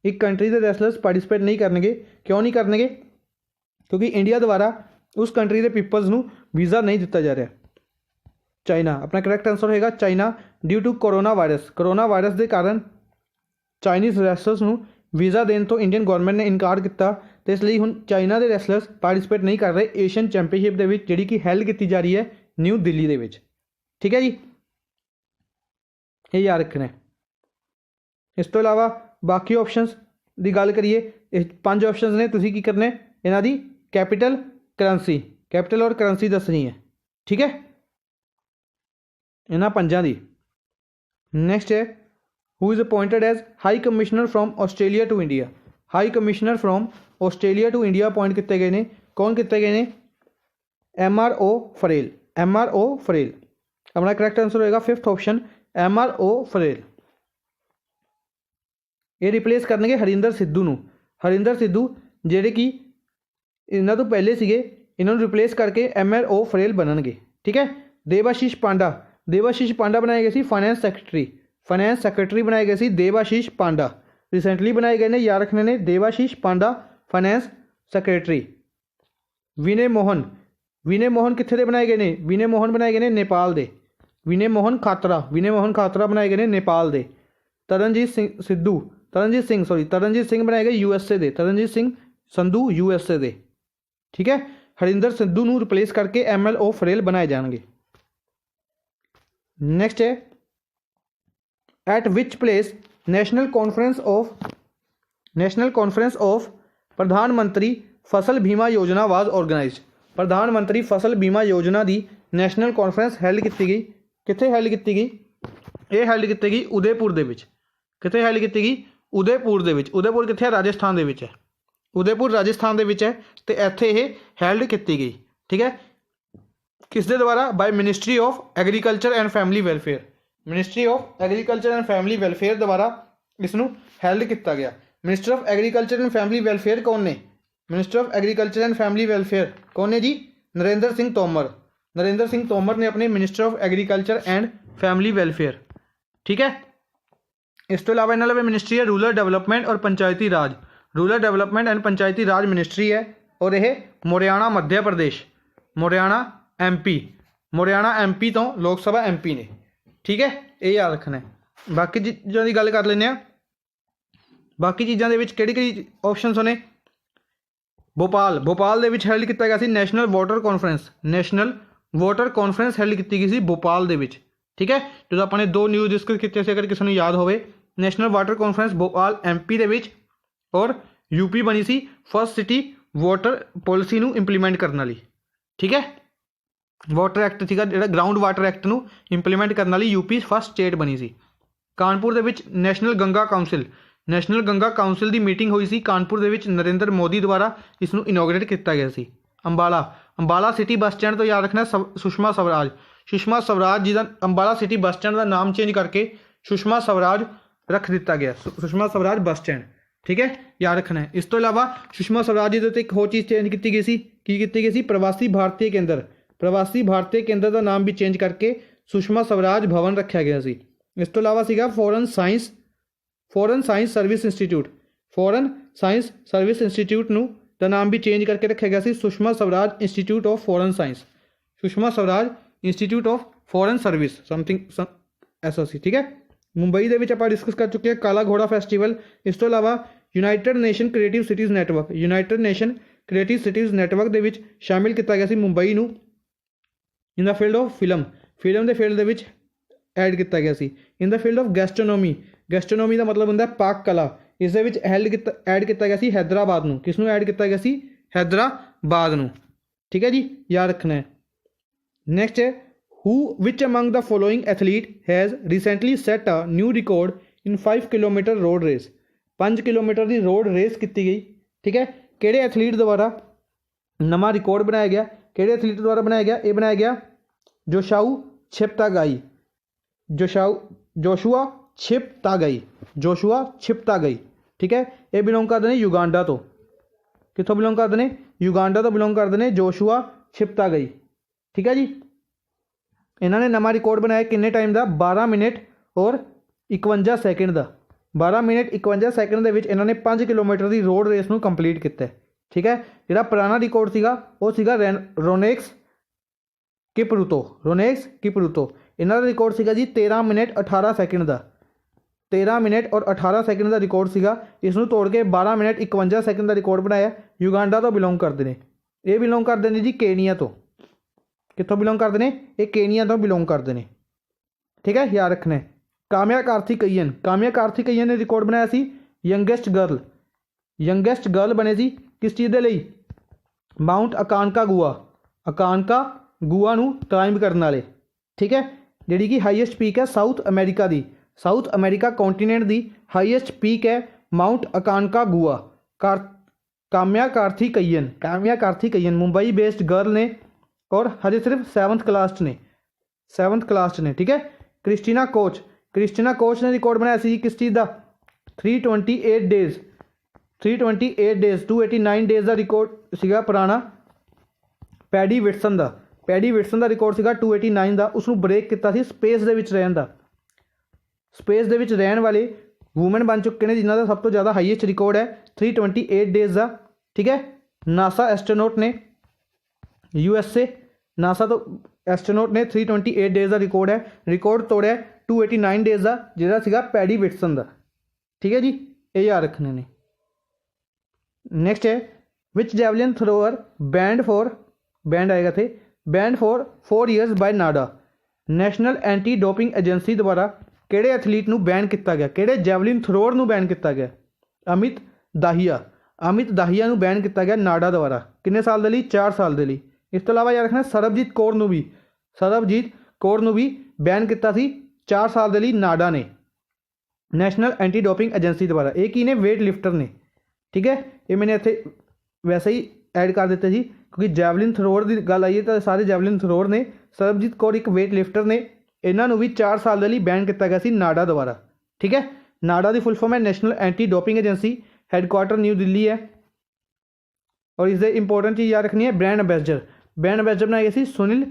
एक कंट्री के रेसलर्स पार्टिसिपेट नहीं करनगे, क्यों नहीं करनगे? क्योंकि इंडिया द्वारा उस कंट्री के पीपल्स नू वीज़ा नहीं दिता जा रहा। चाइना, अपना करैक्ट आंसर होगा China. Due to corona virus के कारण चाइनीज़ रेसलर्स नू वीज़ा देने तो इंडियन गवर्नमेंट ने इनकार किया, तो इसलिए हुण चाइना के रेसलर्स पार्टिसिपेट नहीं कर रहे एशियन चैंपीयनशिप के जिहड़ी कि हैल्ड की जा रही है न्यू दिल्ली के विच, ठीक है जी। ये याद रखना है। इस तो इलावा बाकी ऑप्शनस की गल करिए, 5 ऑप्शनस ने, तुसीं की करना है, इन्हां दी कैपिटल और करंसी दसनी है, ठीक है, इन्हां 5 दी। नैक्सट है, who is appointed as high commissioner from Australia to India. High commissioner from Australia to India appoint किए गए हैं, कौन किए गए हैं? MRO Farrell. अपना करैक्ट आंसर होगा 5th ऑप्शन MRO फरेल। ये रिप्लेस करनगे हरिंदर सिद्धू जेडे कि इन्हों तो पहले सीगे, इन्होंने रिप्लेस करके MRO फरेल बननगे, ठीक है। देवाशीष पांडा बनाए गए सी फाइनेंस सैकटरी बनाए गए सी देवाशीष पांडा, रिसेंटली बनाए गए ने, याद रखने ने, देवाशीष पांडा फाइनेंस सैकटरी। विनय मोहन कित्थे दे बनाए गए ने? विनय मोहन बनाए गए ने नेपाल दे। विनय मोहन खातरा बनाए गए ने नेपाल दे। तरनजीत सिंह बनाए गए USA दे, तरनजीत सिंह संधू USA दे, ठीक है। हरिंदर सिद्धू नू रिप्लेस करके MLO फरेल बनाए जाएंगे। नेक्स्ट है, eight which place national conference of national conference of प्रधानमंत्री फसल बीमा योजना वाज ऑर्गेनाइज्ड। प्रधानमंत्री फसल बीमा योजना की नैशनल कॉन्फ्रेंस हैल्ड की गई, कित्थे हैल्ड की गई? ये हैल्ड की गई उदयपुर दे विच। कित्थे हैल्ड की गई? उदयपुर दे विच। उदयपुर कित्थे है? राजस्थान दे विच है। उदयपुर राजस्थान दे विच है तो इत्थे ये हैल्ड की गई। ठीक है, किस दे द्वारा? By ministry of agriculture and family welfare. Ministry of agriculture and family welfare द्वारा इसनूं हैल्ड किया गया। Minister of agriculture and family welfare कौन ने? Minister of agriculture and family welfare कौन है जी? नरेंद्र सिंह तोमर। नरेंद्र सिंह तोमर ने अपने minister of agriculture and family welfare. ठीक है, इस तो इलावा इन्होंने मिनिस्ट्री है रूरल डेवलपमेंट और panchayati raj. Rural development and panchayati raj ministry है और यह मोरियाणा मध्य प्रदेश, मोरियाणा MP, मोरियाणा MP तो लोक सभा MP ने। ठीक है, ये याद रखना है। बाकी चीज़ों की गल कर लें। बाकी चीज़ों के किहड़ी ऑप्शन ने? भोपाल, भोपाल दे विच हैल्ड किया गया सी national water conference. National water conference held की गई सी भोपाल दे विच। ठीक है, जो अपने 2 न्यूज़ डिस्कस किए थे, अगर किसी को याद हो, national water conference Bhopal MP दे विच और UP बनी सी फर्स्ट सिटी वाटर पॉलिसी नूं इंप्लीमेंट करने वाली। ठीक है, वाटर एक्ट सीगा जिहड़ा ग्राउंड वाटर एक्ट नूं इंप्लीमेंट करने वाली UP फर्स्ट स्टेट बनी सी। कानपुर दे विच national Ganga council, national Ganga council की मीटिंग हुई सी कानपुर दे विच नरेंद्र मोदी द्वारा इसनूं इनोग्रेट किया गया सी। Ambala, Ambala city bus stand तो याद रखना सुषमा स्वराज। सुषमा स्वराज जी का अंबाला सिटी बस स्टैंड का नाम चेंज करके सुषमा स्वराज रख दिता गया, सुषमा स्वराज बस स्टैंड। ठीक है, याद रखना है। इस तो इलावा सुषमा स्वराज जी के एक होर चीज़ चेंज की गई सी, की गई सी? प्रवासी भारतीय केंद्र। प्रवासी भारतीय केंद्र का नाम भी चेंज करके सुषमा स्वराज भवन रखा गया सी। इस तो इलावा सीगा foreign science service institute. Foreign science service institute नूं दा नाम भी चेंज करके रखा गया सी Sushma Swaraj institute of foreign science. Sushma Swaraj institute of foreign service something ऐसा सी। ठीक है, मुंबई दे विच आपां डिस्कस कर चुके हैं काला घोड़ा फैसटिवल। इस तो इलावा united nation creative cities network, united nation creative cities network दे विच शामिल किया गया सी मुंबई नूं in the field of film, film के फील्ड दे विच ऐड किया गया सी। In the field of gastronomy, gastronomy का मतलब होंदा पाक कला, इस दे विच ऐड किया गया सी हैदराबाद नूं। किस नूं ऐड किया गया सी? हैदराबाद नूं। ठीक है जी, याद रखना है। नेक्स्ट है who which among the following athlete has recently set a new record in 5 kilometre road race. 5 kilometre की रोड रेस की गई। ठीक है, किहड़े एथलीट द्वारा नवा रिकॉर्ड बनाया गया? किहड़े एथलीट द्वारा बनाया गया? ये बनाया गया जोशाऊ छिपतागाई, जोशुआ छिपतागाई, जोशुआ छिपतागाई। ठीक है, ये बिलोंग करते हैं युगांडा तो। कितों बिलोंग करते हैं? युगांडा तो बिलोंग करते हैं जोशुआ छिपतागाई। ठीक है जी, इन्होंने नवा रिकॉर्ड बनाया किन्ने टाइम का? 12 मिनट और 51 सैकेंड का। 12 मिनट 51 सैकेंड के विच इन्होंने 5 किलोमीटर की रोड रेस नूं कंप्लीट किया। ठीक है, जिहड़ा पुराना रिकॉर्ड सीगा वो सीगा रोनेक्स किपरूतो, रोनेक्स किपरूतो। इन्हों का रिकॉर्ड सीगा जी 13 मिनट 18 सैकेंड का। 13 मिनट और 18 सैकेंड का रिकॉर्ड सीगा, इसनूं तोड़ के 12 मिनट 51 सैकेंड का रिकॉर्ड बनाया। युगांडा तो बिलोंग करते हैं, ये बिलोंग करते हैं जी केनिया तो। कितों बिलोंग करते हैं? ये केनिया तो बिलोंग करते हैं। ठीक है, याद रखना है। काम्या कार्थिकेयन, काम्या कार्थिकेयन ने रिकॉर्ड बनाया सी यंगेस्ट गर्ल, यंगेस्ट गर्ल बने सी किस चीज़ के लिए? माउंट अकानकागुआ, अकानकागुआ नूं क्लाइंब करने वाले। ठीक है, जिहड़ी कि हाईएस्ट पीक है साउथ अमेरिका की, साउथ अमेरिका कॉन्टीनेंट की हाईएस्ट पीक है mount Aconcagua. Kamya Karthikeyan, Kamya Karthikeyan Mumbai based girl ने और हजे सिर्फ 7th क्लास ने, 7th क्लास ने। ठीक है, क्रिस्टीना कोच, क्रिस्टीना कोच ने रिकॉर्ड बनाया सी किस चीज़ का? 328 डेज, 328 डेज 289 डेज का रिकॉर्ड सीगा पुराना पैडी विटसन का। पैडी विटसन का रिकॉर्ड सीगा 289 का, उसनूं ब्रेक किया सी स्पेस दे विच रहन दा। स्पेस दे विच रहन वाले वूमेन बन चुके हैं जिन्हों का सब तो ज़्यादा हाईएस्ट रिकॉर्ड है 328 डेज का। ठीक है, नासा एस्ट्रोनॉट ने, USA नासा तो एस्ट्रोनॉट ने 328 डेज का रिकॉर्ड है, रिकॉर्ड तोड़िया 289 डेज का जिहड़ा सीगा पैडी विटसन का। ठीक है जी, ये याद रखने ने। नेक्स्ट है विच जैवलिन थ्रोअर बैंड आएगा थे band for 4 years bye Nada. National anti doping agency द्वारा किहड़े एथलीट नूं बैन किया गया? किहड़े जैवलिन थ्रोअर नूं बैन किया गया? अमित दाहिया अमित दाहिया ਨੂੰ ਬੈਨ ਕੀਤਾ ਗਿਆ ਨਾਡਾ ਦੁਆਰਾ ਕਿੰਨੇ ਸਾਲ ਦੇ ਲਈ 4 ਸਾਲ ਦੇ ਲਈ। ਇਸ ਤੋਂ ਇਲਾਵਾ ਯਾਦ ਰੱਖਣਾ ਸਰਬਜੀਤ ਕੌਰ ਨੂੰ ਵੀ ਬੈਨ ਕੀਤਾ ਸੀ 4 ਸਾਲ ਦੇ ਲਈ ਨਾਡਾ ਨੇ ਨੈਸ਼ਨਲ ਐਂਟੀ ਡੋਪਿੰਗ ਏਜੰਸੀ ਦੁਆਰਾ। ਇਹ ਕੀ ਨੇ ਵੇਟ ਲਿਫਟਰ ਨੇ ਠੀਕ ਹੈ। ਇਹ ਮੈंने ਇੱਥੇ ਵੈਸੇ ਹੀ ਐਡ ਕਰ ਦਿੱਤਾ ਜੀ ਕਿਉਂਕਿ ਜੈਵਲਿਨ ਥਰੋਅਰ ਦੀ ਗੱਲ ਆਈ ਹੈ ਤਾਂ ਸਾਰੇ ਜੈਵਲਿਨ ਥਰੋਅਰ ਨੇ। ਸਰਬਜੀਤ ਕੌਰ ਇੱਕ ਵੇਟ ਲਿਫਟਰ ਨੇ ਇਹਨਾਂ ਨੂੰ ਵੀ 4 ਸਾਲ ਦੇ ਲਈ ਬੈਨ ਕੀਤਾ ਗਿਆ ਸੀ ਨਾਡਾ ਦੁਆਰਾ ਠੀਕ ਹੈ। नाडा की फुल फॉर्म है national anti doping agency headquarter new Delhi है। और इससे इंपॉर्टेंट चीज़ याद रखनी है ब्रांड एंबेसडर बनाया गया सी सुनील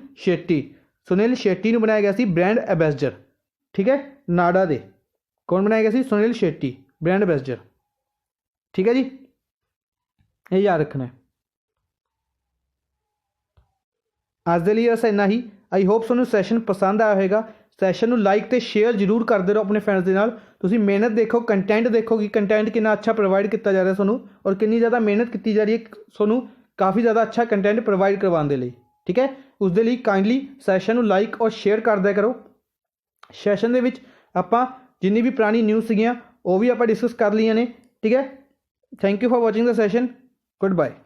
शेट्टी ने बनाया गया सी ब्रांड एंबेसडर ठीक है। नाडा दे कौन बनाया गया सी सुनील शेट्टी ब्रांड एंबेसडर ठीक है जी ये याद रखना है। आज के लिए बस इन्ना ही। आई होप तुहानूं सैशन पसंद आया होगा। सैशन को लाइक तो शेयर जरूर करते रहो अपने फ्रेंड्स के नाल। तुसीं मेहनत देखो कंटेंट देखो कि कंटेंट कितना अच्छा प्रोवाइड किया जा रहा है तुहानूं और कितनी ज़्यादा मेहनत की जा रही है तुहानूं काफ़ी ज़्यादा अच्छा कंटेंट प्रोवाइड करवाने के लिए ठीक है। उसके लिए काइंडली सैशन को लाइक और शेयर कर दिया करो। सैशन के विच आपां जिन्नी भी पुरानी न्यूज़ सीगियां वो भी आपां डिस्कस कर लियां ने ठीक है। Thank you for watching the session. Good bye.